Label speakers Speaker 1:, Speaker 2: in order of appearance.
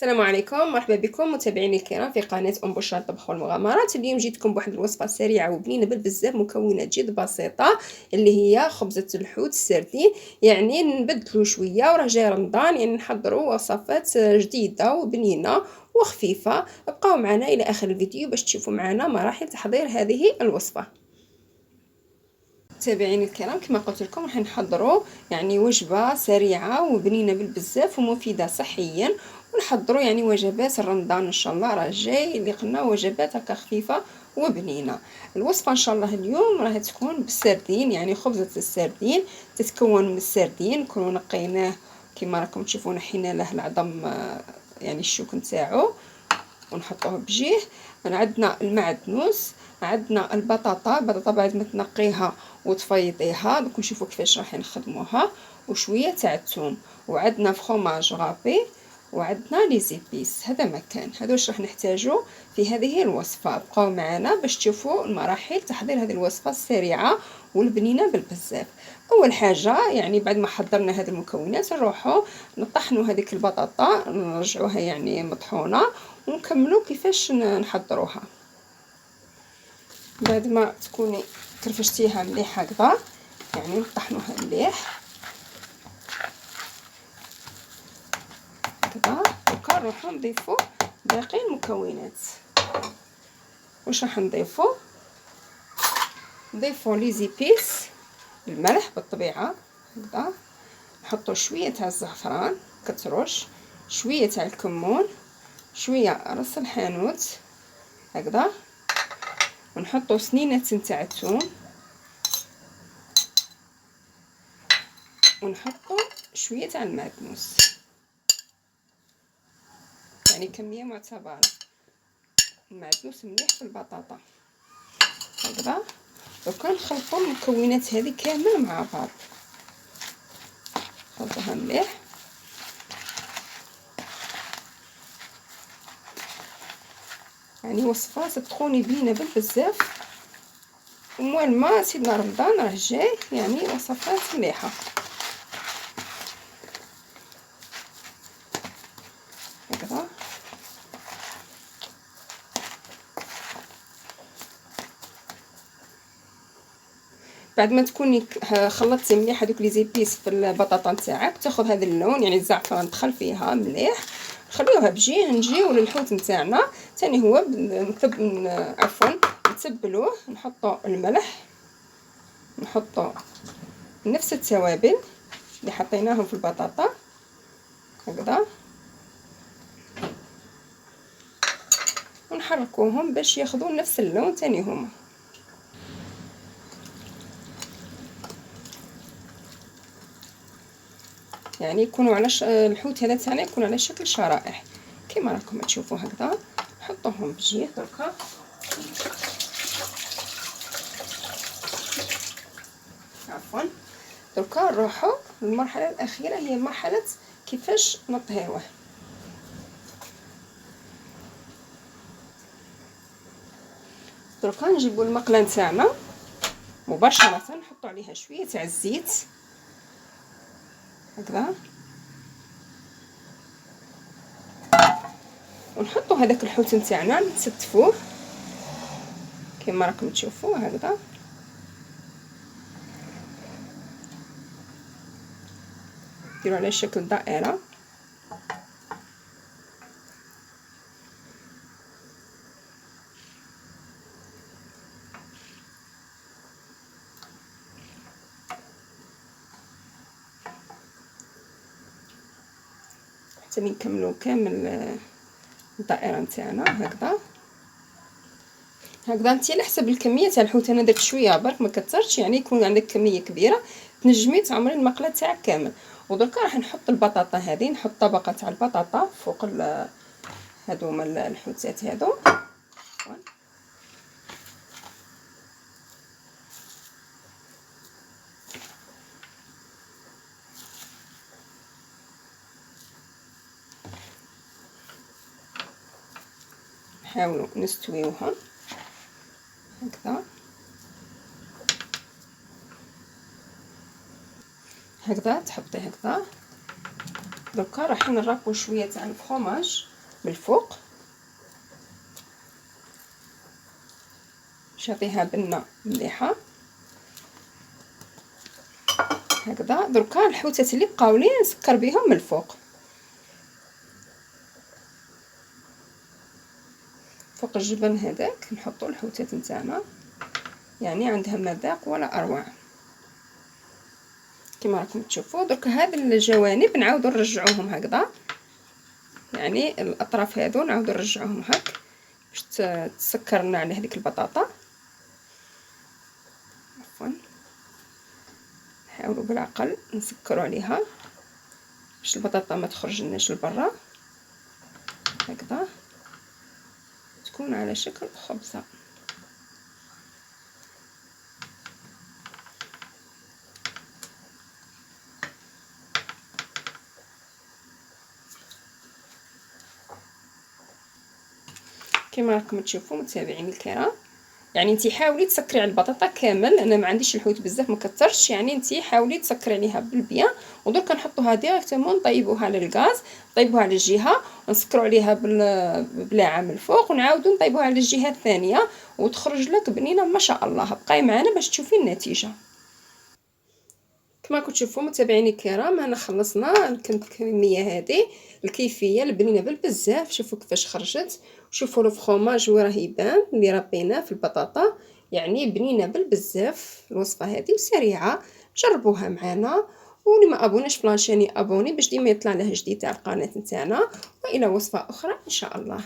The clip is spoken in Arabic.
Speaker 1: السلام عليكم، مرحبا بكم متابعيني الكرام في قناة ام بشرى الطبخ والمغامرات. اليوم جيتكم بواحد الوصفه سريعه وبنينه بالبزاف، مكونات جد بسيطه اللي هي خبزه الحوت السردين. يعني نبدلوا شويه وراه جاي رمضان، يعني نحضروا وصفات جديده وبنينه وخفيفه. ابقوا معنا الى اخر الفيديو باش تشوفوا معنا مراحل تحضير هذه الوصفه. متابعيني الكرام، كما قلت لكم راح نحضروا يعني وجبه سريعه وبنينه بالبزاف ومفيده صحيا، ونحضروا يعني وجبات رمضان ان شاء الله راه جاي اللي قلنا وجبات هكا خفيفه وبنينه. الوصفه ان شاء الله اليوم راح تكون بالسردين، يعني خبزه السردين. تتكون من السردين نكونوا نقيناه كما راكم تشوفوا، نحينا له العظم يعني الشوك نتاعو ونحطوه بجيه. عندنا المعدنوس، عندنا البطاطا بعد ما تنقيها وتفيضيها دوك نشوفوا كيفاش راح نخدموها، وشويه تاع الثوم، وعندنا فخوماج غابي، وعندنا لي زيبيس. هذا مكان هذا واش راح نحتاجو في هذه الوصفه. بقاو معنا باش تشوفوا المراحل تحضير هذه الوصفه السريعه والبنينه بالبزاف. اول حاجه يعني بعد ما حضرنا هذه المكونات نروحوا نطحنوا هذيك البطاطا، نرجعوها يعني مطحونه، ونكملوا كيفاش نحضروها. بعد ما تكوني كرفشتيها مليح هكذا، يعني نطحنوها مليح هكذا. دوكا نروحو نضيفو باقي المكونات. واش راح نضيفو لي زيبيس، الملح بالطبيعه هكذا، نحطو شويه تاع الزعفران كترش، شويه تاع الكمون، شويه راس الحانوت هكذا، ونحطو سنينه تاع الثوم، ونحطو شويه تاع المعدنوس، يعني كميه معتبره. المعدنوس مليح في البطاطا هكذا. دوكا نخلطوا المكونات هذه كامل مع بعض، نخلطوها مليح. يعني وصفه ستكوني بنينه بالبزاف، وموال ما سيدنا رمضان راه جاي، يعني وصفات مليحه هكذا. بعد ما تكوني خلطتي مليح هذوك لي زيبيس في البطاطا نتاعك، تاخذ هذا اللون يعني الزعفران تدخل فيها مليح، نخليوها بجيه. نجيو للحوت نتاعنا ثاني هو نتبلوه، نحطوا الملح، نحطوا نفس التوابل اللي حطيناهم في البطاطا هكذا، ونحركوهم باش ياخذوا نفس اللون ثاني هما. يعني يكونوا على الحوت هذا تاعنا يكون على شكل شرائح كما راكم تشوفوا هكذا. نحطوهم بجيه دركا. عفوا، دركا نروحوا للمرحله الاخيره، هي مرحله كيفاش نطهيوه. دركا نجيبوا المقله نتاعنا مباشره، نحطوا عليها شويه تاع الزيت هكذا، ونحطوا هذاك الحوت نتاعنا نستفوه كما راكم تشوفوا هكذا. ديروا على شكل دائره. حتى نكملوا كامل الدائره نتاعنا هكذا. انت على حسب الكميه تاع الحوت، انا درت شويه برك ما كثرتش، يعني يكون عندك كميه كبيره تنجمي تعمري المقله تاعك كامل. ودركا راح نحط البطاطا هذه، نحط طبقه تاع البطاطا فوق هذوما الحوتات هذو. نحاولوا نستويوها هكذا هكذا، تحطي هكذا دوكا راح نرابو شويه تاع الفرomاج بالفوق باش يعطيها بنه مليحه هكذا. دركا الحوتات اللي بقاو لي نسكر بهم من الفوق، فوق الجبن هذاك نحطوا الحوتات نتاعنا، يعني عندها مذاق ولا اروع كما راكم تشوفوا. درك هاد الجوانب نعاودو نرجعوهم هكذا، يعني الاطراف هادو نعاودو نرجعوهم هك باش تسكر لنا على هذيك البطاطا. عفوا نحاولوا بالعقل نسكروا عليها باش البطاطا ما تخرج لناش لبرا هكذا، تكون على شكل خبزه. كما راكم تشوفوا متابعيني الكرام، يعني انت حاولي تسكري على البطاطا كامل، انا ما عنديش الحوت بزاف ما كثرش، يعني انت حاولي تسكري عليها بالبيان. ودرك نحطوها ديريكتومون نطيبوها على الغاز، نطيبوها على الجهه ونسكروا عليها بالبلاعه من الفوق، ونعاودوا نطيبوها على الجهه الثانيه وتخرج لك بنينه ما شاء الله. بقاي معنا باش تشوفي النتيجه. كما كتشوفوا متابعيني الكرام انا خلصنا الكميه هذه الكيفيه البنينه بالبزاف. شوفوا كيفاش خرجت، شوفوا الفرomاج وراه يبان اللي ربيناه في البطاطا، يعني بنينه بالبزاف الوصفه هذه وسريعه. جربوها معنا، واللي ما ابوناش في لاشين ابوني باش ديما يطلع له جديد تاع القناه نتاعنا، والى وصفه اخرى ان شاء الله.